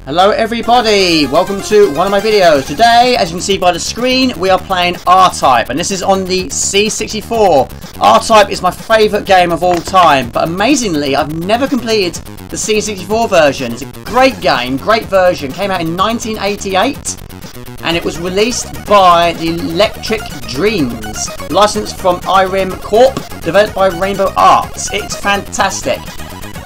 Hello everybody, welcome to one of my videos. Today, as you can see by the screen, we are playing Rtype, and this is on the C64. Rtype is my favourite game of all time, but amazingly I've never completed the C64 version. It's a great game, great version, came out in 1988 and it was released by the Electric Dreams, licensed from IRIM Corp, developed by Rainbow Arts. It's fantastic.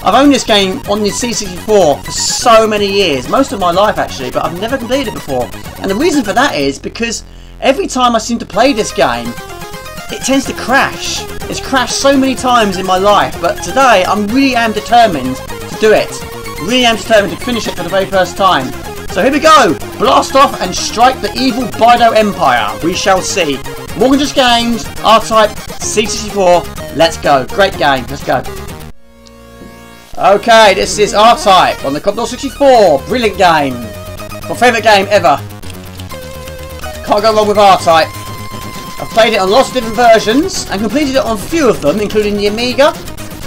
I've owned this game on the C64 for so many years, most of my life actually, but I've never completed it before. And the reason for that is because every time I seem to play this game, it tends to crash. It's crashed so many times in my life, but today I really am determined to do it. Really am determined to finish it for the very first time. So here we go! Blast off and strike the evil Bido Empire. We shall see. More than just games, Rtype, C64, let's go. Great game, let's go. Okay, this is Rtype on the Commodore 64. Brilliant game. My favourite game ever. Can't go wrong with Rtype. I've played it on lots of different versions and completed it on a few of them, including the Amiga,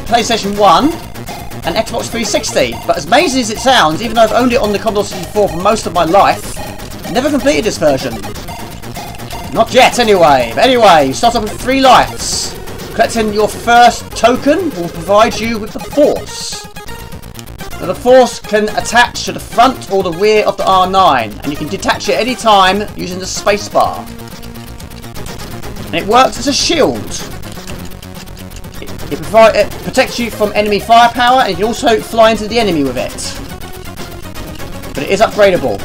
PlayStation 1 and Xbox 360. But as amazing as it sounds, even though I've owned it on the Commodore 64 for most of my life, I've never completed this version. Not yet anyway. But anyway, you start off with 3 lives. Collecting your first token will provide you with the Force. Now, the Force can attach to the front or the rear of the R9, and you can detach it any time using the spacebar. And it works as a shield. It protects you from enemy firepower, and you can also fly into the enemy with it. But it is upgradable.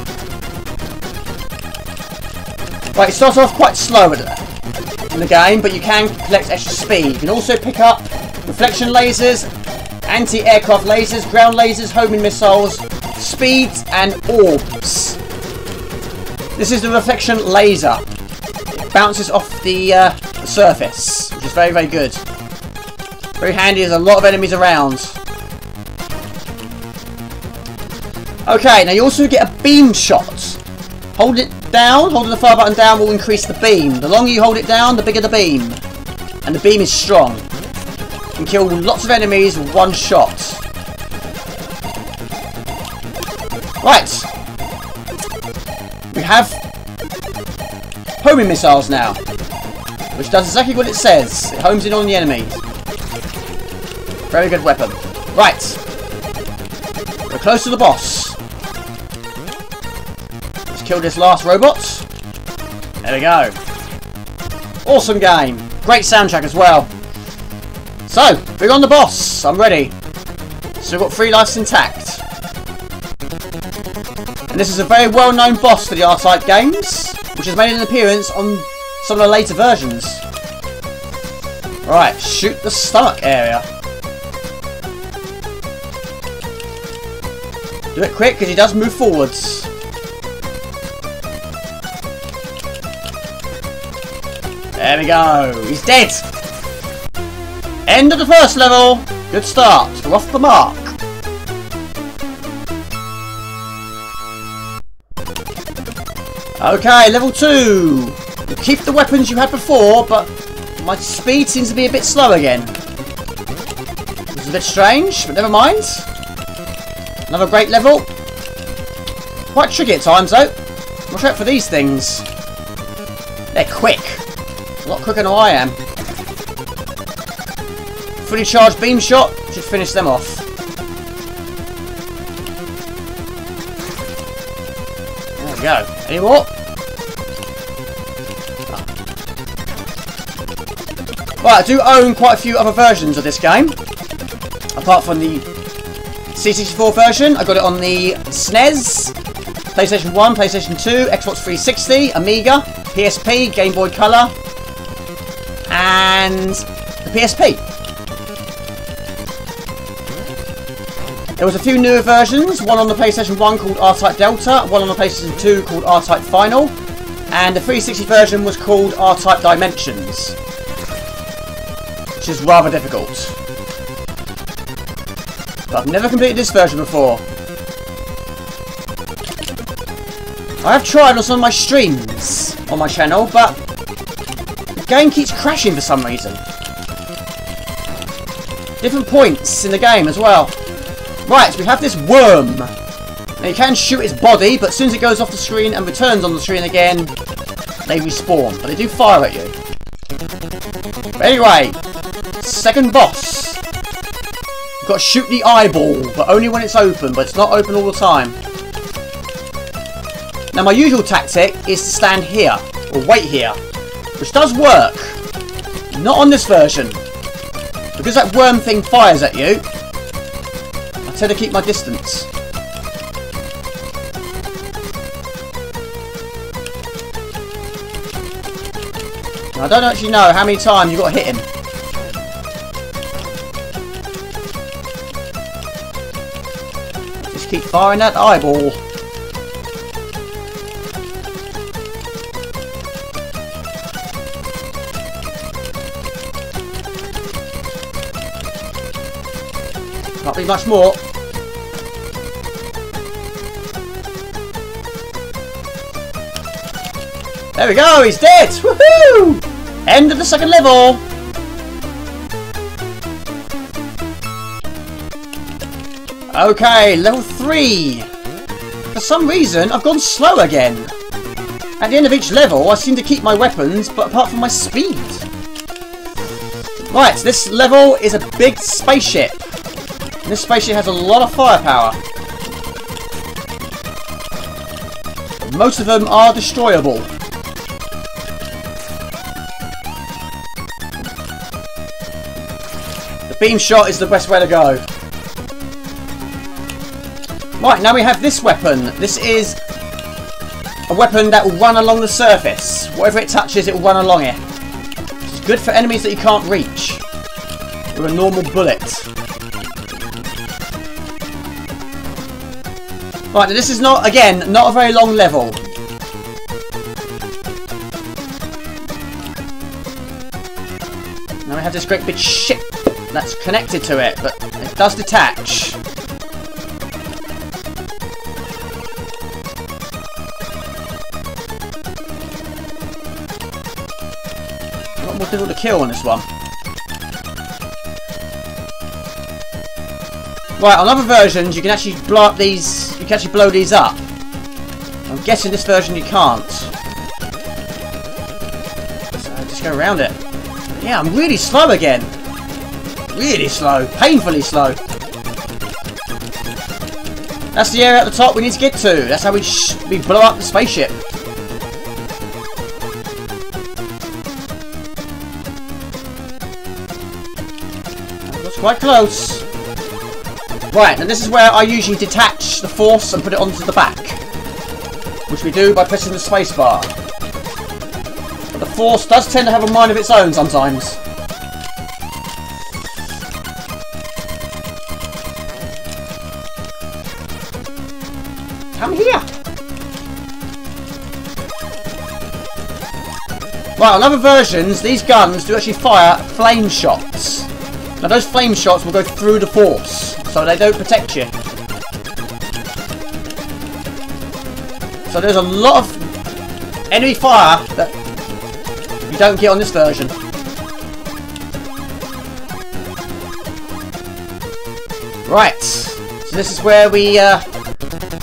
Right, it starts off quite slow in the game, but you can collect extra speed. You can also pick up reflection lasers, anti-aircraft lasers, ground lasers, homing missiles, speeds and orbs. This is the reflection laser. It bounces off the surface, which is very, very good. Very handy, there's a lot of enemies around. Okay, now you also get a beam shot. Hold it down, holding the fire button down will increase the beam. The longer you hold it down, the bigger the beam. And the beam is strong. You can kill lots of enemies with one shot. Right. We have homing missiles now, which does exactly what it says. It homes in on the enemy. Very good weapon. Right. We're close to the boss. Kill this last robot. There we go. Awesome game. Great soundtrack as well. So, bring on the boss. I'm ready. So we've got 3 lives intact. And this is a very well-known boss for the Rtype games, which has made an appearance on some of the later versions. Right, shoot the stomach area. Do it quick because he does move forwards. There we go. He's dead. End of the first level. Good start. We're off the mark. Okay, level 2. You keep the weapons you had before, but my speed seems to be a bit slow again. This is a bit strange, but never mind. Another great level. Quite tricky at times though. Watch out for these things. They're quick. A lot quicker than I am. Fully charged beam shot should finish them off. There we go. Any more? Right, I do own quite a few other versions of this game. Apart from the C64 version, I got it on the SNES, PlayStation 1, PlayStation 2, Xbox 360, Amiga, PSP, Game Boy Color, and the PSP. There was a few newer versions, one on the PlayStation 1 called Rtype Delta, one on the PlayStation 2 called Rtype Final, and the 360 version was called Rtype Dimensions, which is rather difficult. But I've never completed this version before. I have tried on some of my streams on my channel, but the game keeps crashing for some reason. Different points in the game as well. Right, we have this worm. Now you can shoot its body, but as soon as it goes off the screen and returns on the screen again, they respawn. But they do fire at you. But anyway, second boss. You've got to shoot the eyeball, but only when it's open, but it's not open all the time. Now my usual tactic is to stand here, or wait here, which does work. Not on this version. Because that worm thing fires at you, I tend to keep my distance. I don't actually know how many times you've got to hit him. Just keep firing that eyeball. Can't be much more. There we go, he's dead! Woohoo! End of the second level! Okay, level 3. For some reason, I've gone slow again. At the end of each level, I seem to keep my weapons, but apart from my speed. Right, this level is a big spaceship. And this spaceship has a lot of firepower. Most of them are destroyable. The beam shot is the best way to go. Right, now we have this weapon. This is a weapon that will run along the surface. Whatever it touches, it will run along it. It's good for enemies that you can't reach with a normal bullet. Right, now this is not, again, not a very long level. Now we have this great big ship that's connected to it, but it does detach. A lot more difficult to kill on this one. Right, on other versions you can actually blow up these. You can actually blow these up. I'm guessing this version you can't. So just go around it. Yeah, I'm really slow again. Really slow. Painfully slow. That's the area at the top we need to get to. That's how we blow up the spaceship. That's quite close. Right, and this is where I usually detach the force and put it onto the back. Which we do by pressing the spacebar. But the force does tend to have a mind of its own sometimes. Come here! Right, on other versions, these guns do actually fire flame shots. Now those flame shots will go through the force, so they don't protect you. So there's a lot of enemy fire that you don't get on this version. Right, so this is where we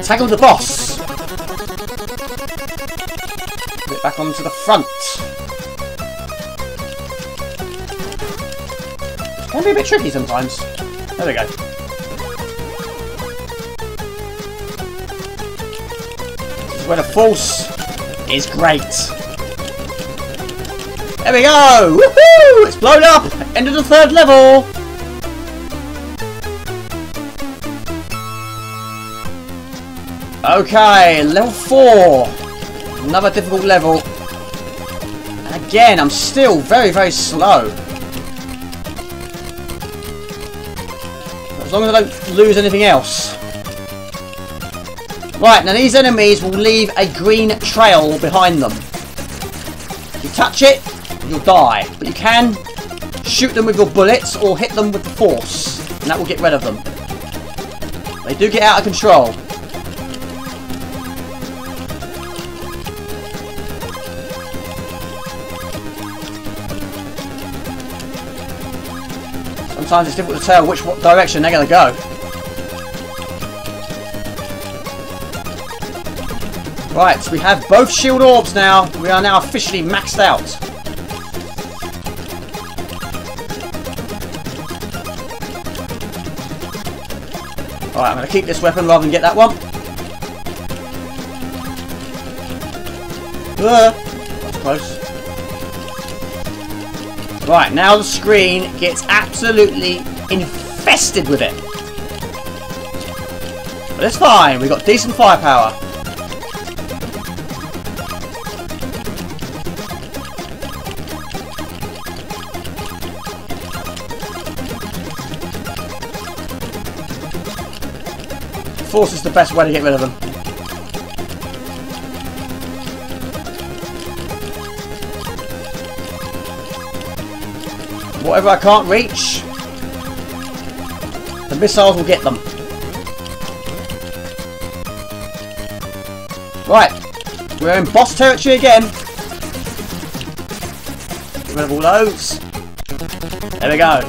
tackle the boss. Put it back onto the front. Can be a bit tricky sometimes. There we go. This is where the force is great. There we go! Woohoo! It's blown up! End of the third level! Okay, level 4. Another difficult level. And again, I'm still very, very slow. As long as I don't lose anything else. Right, now these enemies will leave a green trail behind them. If you touch it, you'll die. But you can shoot them with your bullets or hit them with the force. And that will get rid of them. They do get out of control. Sometimes it's difficult to tell which direction they're going to go. Right, so we have both shield orbs now. We are now officially maxed out. Alright, I'm going to keep this weapon rather than get that one. That's close. Right, now the screen gets absolutely infested with it. But it's fine, we've got decent firepower. Force is the best way to get rid of them. Whatever I can't reach, the missiles will get them. Right, we're in boss territory again. Get rid of all those. There we go.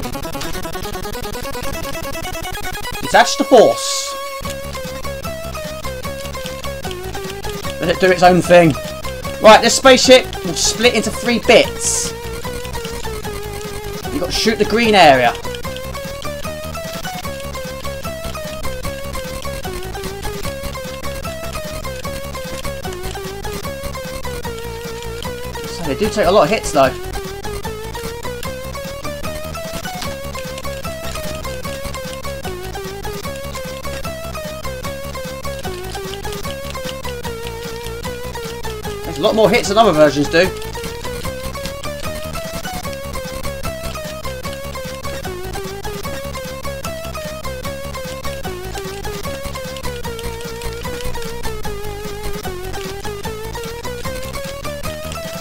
Detach the force. Let it do its own thing. Right, this spaceship will split into 3 bits. You've got to shoot the green area. So they do take a lot of hits though. A lot more hits than other versions do.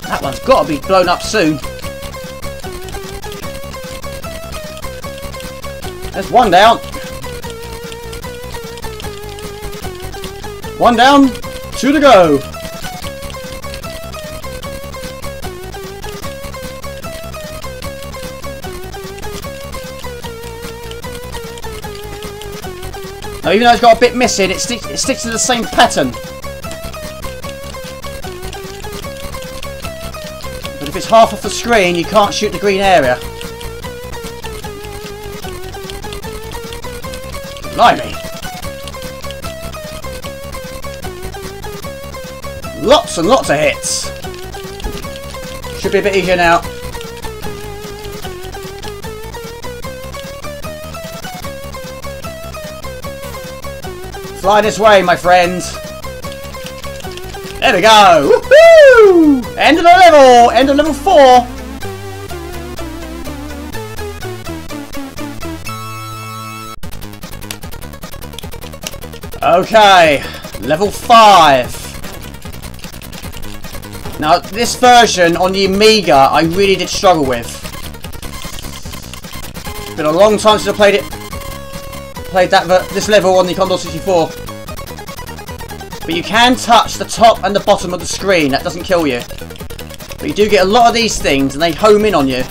That one's got to be blown up soon. There's one down. One down, 2 to go. Now, even though it's got a bit missing, it sticks to the same pattern. But if it's half off the screen, you can't shoot the green area. Blimey. Lots and lots of hits. Should be a bit easier now. Fly this way, my friend. There we go. Woohoo! End of the level. End of level 4. Okay, level 5. Now, this version on the Amiga, I really did struggle with. It's been a long time since I played it. This level on the Commodore 64. But you can touch the top and the bottom of the screen. That doesn't kill you. But you do get a lot of these things and they home in on you.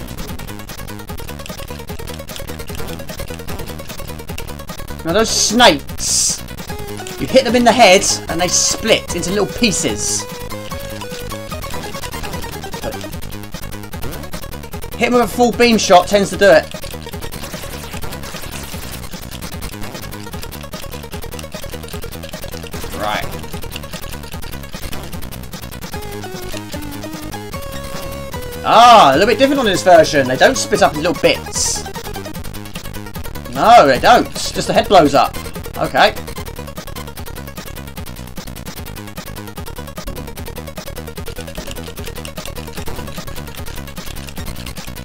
Now those snakes, you hit them in the head and they split into little pieces. Hit them with a full beam shot tends to do it. Right. Ah, a little bit different on this version. They don't split up in little bits. No, they don't. Just the head blows up. Okay.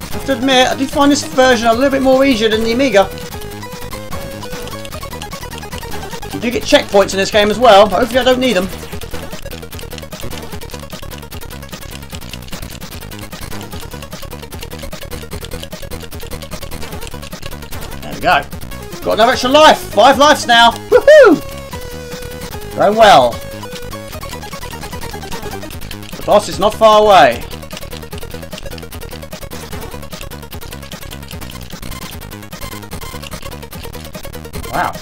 I have to admit, I do find this version a little bit more easier than the Amiga. You do get checkpoints in this game as well. Hopefully I don't need them. There we go. Got another extra life. 5 lives now. Woohoo! Going well. The boss is not far away. Wow.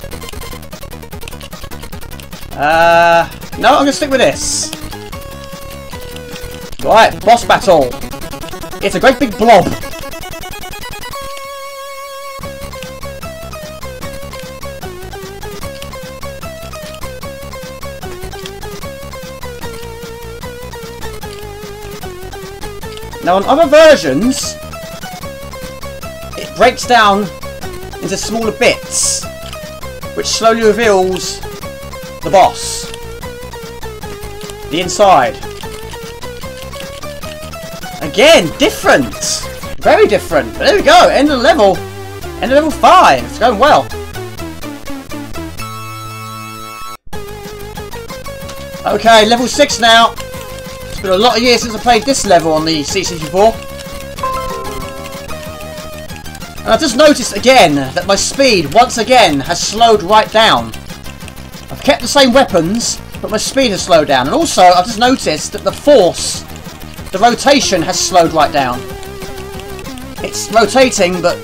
No, I'm going to stick with this. Right, boss battle. It's a great big blob. Now on other versions, it breaks down into smaller bits, which slowly reveals the boss. The inside. Again, different! Very different. But there we go, end of the level. End of level 5. It's going well. Okay, level 6 now. It's been a lot of years since I played this level on the C64. And I've just noticed again that my speed, once again, has slowed right down. I've kept the same weapons, but my speed has slowed down. And also, I've just noticed that the force, the rotation has slowed right down. It's rotating, but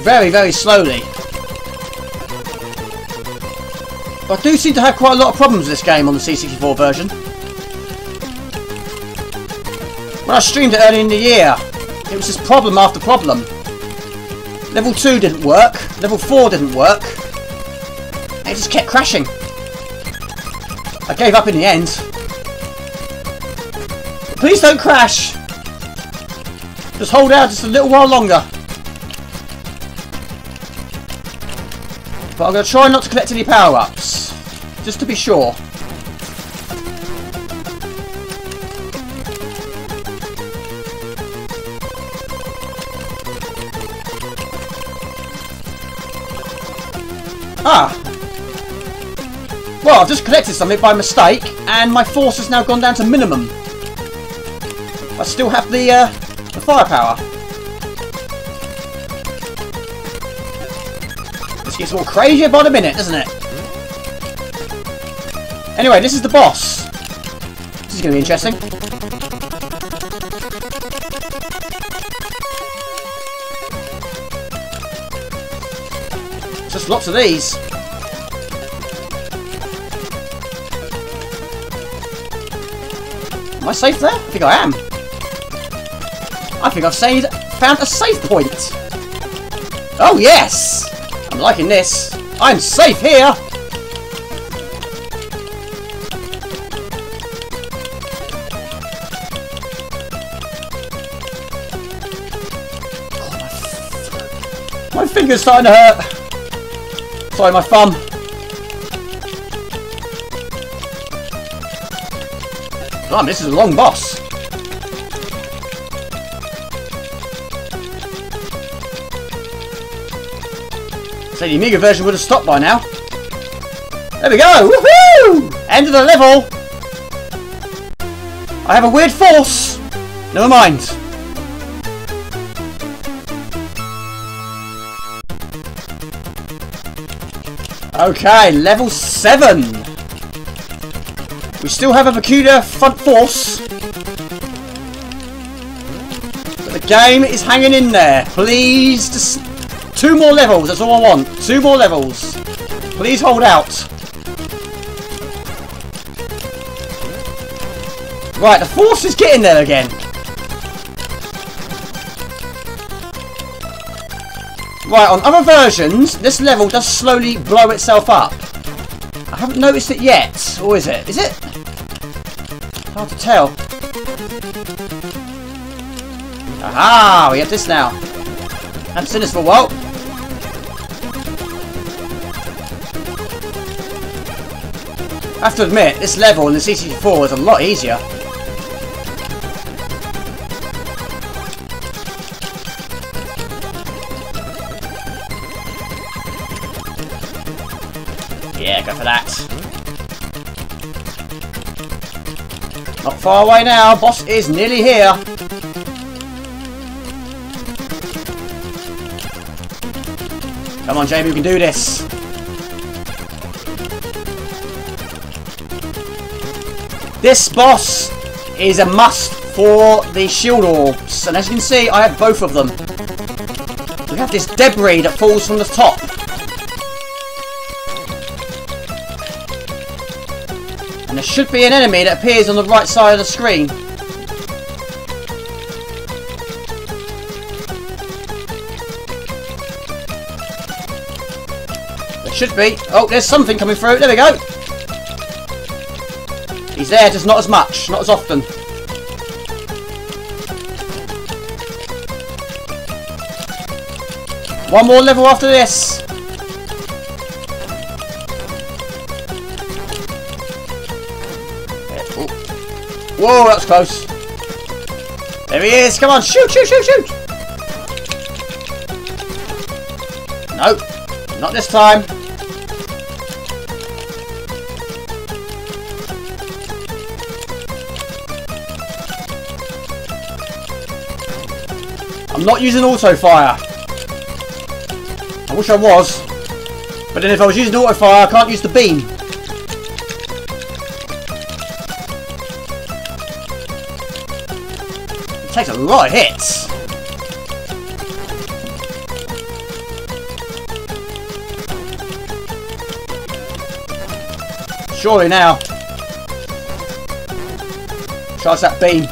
very, very slowly. But I do seem to have quite a lot of problems with this game on the C64 version. When I streamed it early in the year, it was just problem after problem. Level 2 didn't work, level 4 didn't work, and it just kept crashing. I gave up in the end. Please don't crash! Just hold out just a little while longer. But I'm going to try not to collect any power-ups, just to be sure. Ah! Well, I've just collected something by mistake, and my force has now gone down to minimum. I still have the firepower. This gets all crazier by the minute, doesn't it? Anyway, this is the boss. This is going to be interesting. Just lots of these. Am I safe there? I think I am. I think I've found a safe point. Oh yes! I'm liking this. I'm safe here! Oh, my finger's starting to hurt. Sorry, my thumb. Blimey, this is a long boss. So the Amiga version would have stopped by now. There we go! Woohoo! End of the level! I have a weird force! Never mind. Okay, level 7. We still have a peculiar front force. But the game is hanging in there. Please, just 2 more levels, that's all I want. 2 more levels. Please hold out. Right, the force is getting there again. Right, on other versions, this level does slowly blow itself up. I haven't noticed it yet, or is it? Is it? Hard to tell. Aha, we have this now. Haven't seen this for a while. I have to admit, this level in the C64 is a lot easier. Yeah, go for that. Not far away now. Boss is nearly here. Come on, Jamie, we can do this. This boss is a must for the shield orbs, and as you can see, I have both of them. We have this debris that falls from the top. And there should be an enemy that appears on the right side of the screen. There should be. Oh, there's something coming through. There we go. He's there, just not as much, not as often. One more level after this. Whoa, that was close. There he is. Come on, shoot, shoot, shoot, shoot. Nope, not this time. I'm not using auto fire. I wish I was. But then if I was using auto fire, I can't use the beam. It takes a lot of hits. Surely now. Charge that beam.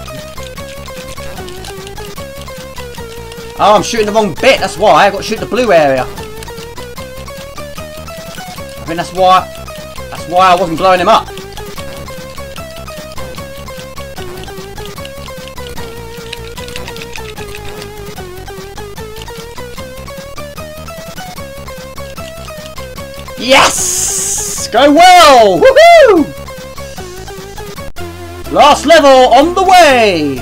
Oh, I'm shooting the wrong bit. That's why I've got to shoot the blue area. I think that's why I wasn't blowing him up. Yes! Go well! Woohoo! Last level on the way!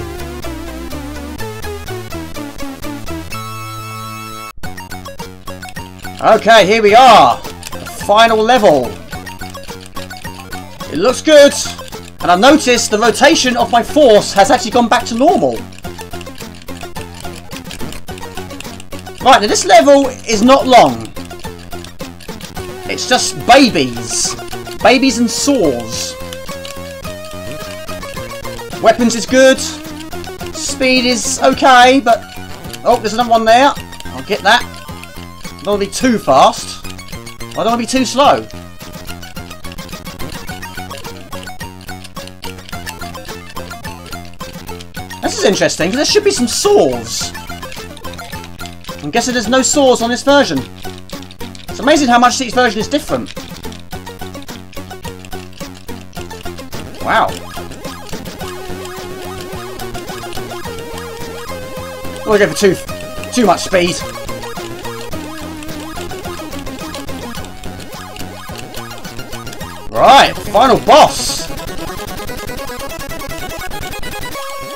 Okay, here we are. The final level. It looks good. And I've noticed the rotation of my force has actually gone back to normal. Right, now this level is not long. It's just babies. Babies and saws. Weapons is good. Speed is okay, but... Oh, there's another one there. I'll get that. I don't want to be too fast. I don't want to be too slow. This is interesting, because there should be some saws. I'm guessing there's no saws on this version. It's amazing how much each version is different. Wow. Always go for too much speed. Right, final boss.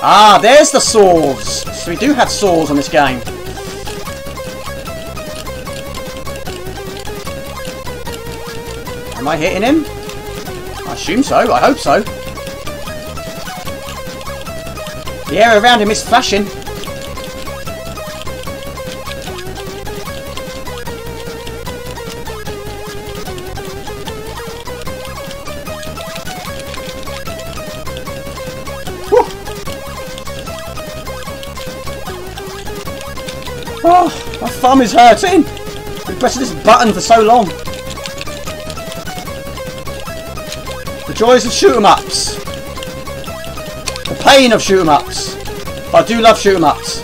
Ah, there's the saws. So we do have saws on this game. Am I hitting him? I assume so. I hope so. The area around him is flashing. Oh, my thumb is hurting. I've been pressing this button for so long. The joys of shoot 'em ups. The pain of shoot 'em ups. But I do love shoot 'em ups.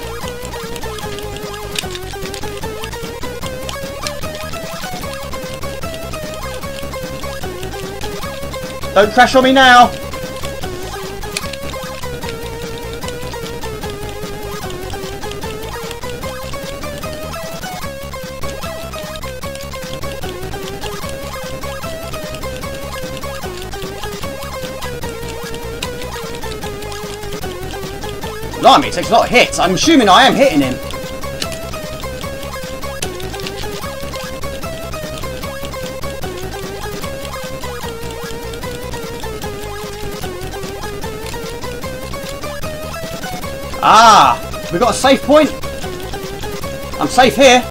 Don't crash on me now. Blimey, it takes a lot of hits. I'm assuming I am hitting him. Ah, we got a safe point. I'm safe here.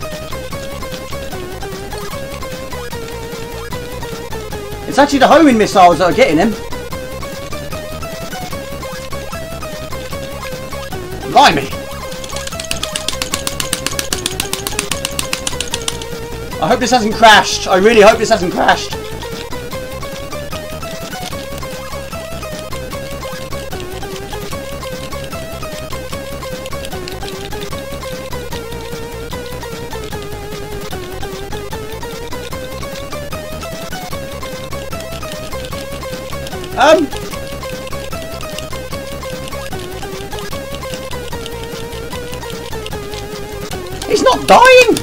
It's actually the homing missiles that are getting him. Blimey! I hope this hasn't crashed. I really hope this hasn't crashed. He's not dying!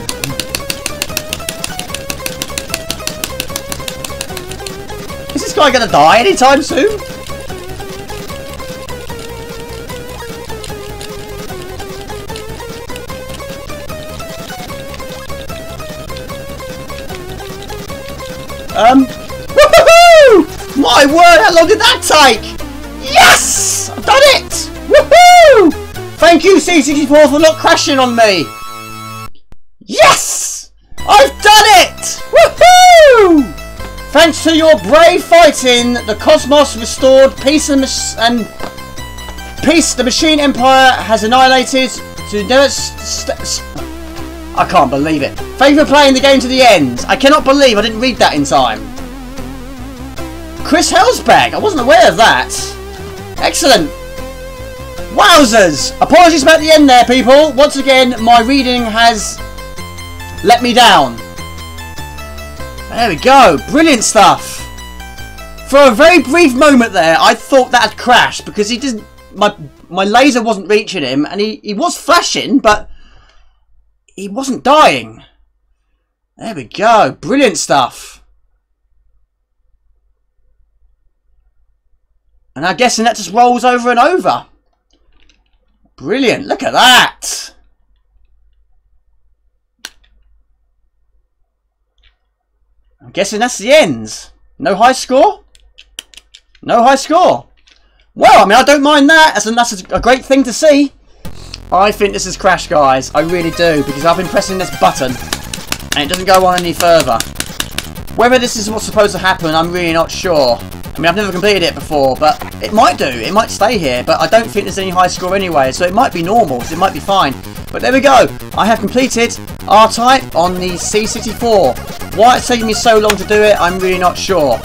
Is this guy gonna die anytime soon? Woohoo! My word, how long did that take? Yes! I've done it! Woohoo! Thank you, C64, for not crashing on me. Yes! I've done it! Woohoo! Thanks to your brave fighting, the cosmos restored, peace the machine empire has annihilated to never I can't believe it. Thank you for playing the game to the end. I cannot believe I didn't read that in time. Chris Hellsback, I wasn't aware of that. Excellent. Wowzers! Apologies about the end there, people. Once again, my reading has let me down. There we go. Brilliant stuff. For a very brief moment there, I thought that had crashed because he didn't. My laser wasn't reaching him, and he was flashing, but he wasn't dying. There we go. Brilliant stuff. And I'm guessing that just rolls over and over. Brilliant. Look at that. I'm guessing that's the end. No high score? No high score. Well, I mean, I don't mind that. That's a great thing to see. I think this is Crash, guys. I really do, because I've been pressing this button and it doesn't go on any further. Whether this is what's supposed to happen, I'm really not sure. I mean, I've never completed it before, but it might do. It might stay here, but I don't think there's any high score anyway, so it might be normal, so it might be fine. But there we go. I have completed R-Type on the C64. Why it's taking me so long to do it, I'm really not sure.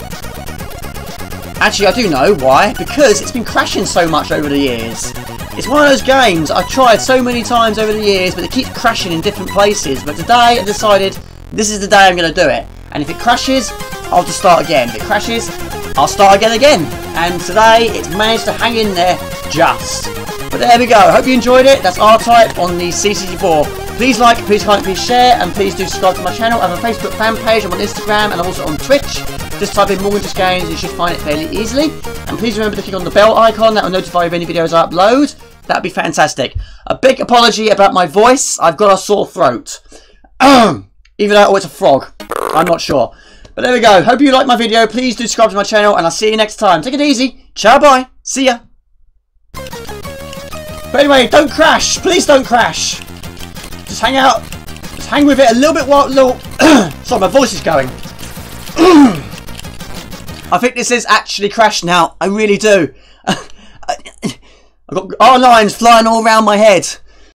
Actually, I do know why. Because it's been crashing so much over the years. It's one of those games I've tried so many times over the years, but it keeps crashing in different places. But today I decided this is the day I'm going to do it. And if it crashes, I'll just start again. If it crashes, I'll start again. And today it's managed to hang in there just. But there we go. I hope you enjoyed it. That's R-Type on the C64. Please like, please comment, please share, and please do subscribe to my channel. I have a Facebook fan page, I'm on Instagram, and I'm also on Twitch. Just type in Morgan Just Games, you should find it fairly easily. And please remember to click on the bell icon, that will notify you of any videos I upload. That'd be fantastic. A big apology about my voice, I've got a sore throat. Even though it's a frog, I'm not sure. But there we go, hope you liked my video, please do subscribe to my channel, and I'll see you next time. Take it easy, ciao bye, see ya. But anyway, don't crash, please don't crash. Just hang out, just hang with it a little bit while, sorry, my voice is going. I think this is actually crashed now, I really do. I've got R lines flying all around my head.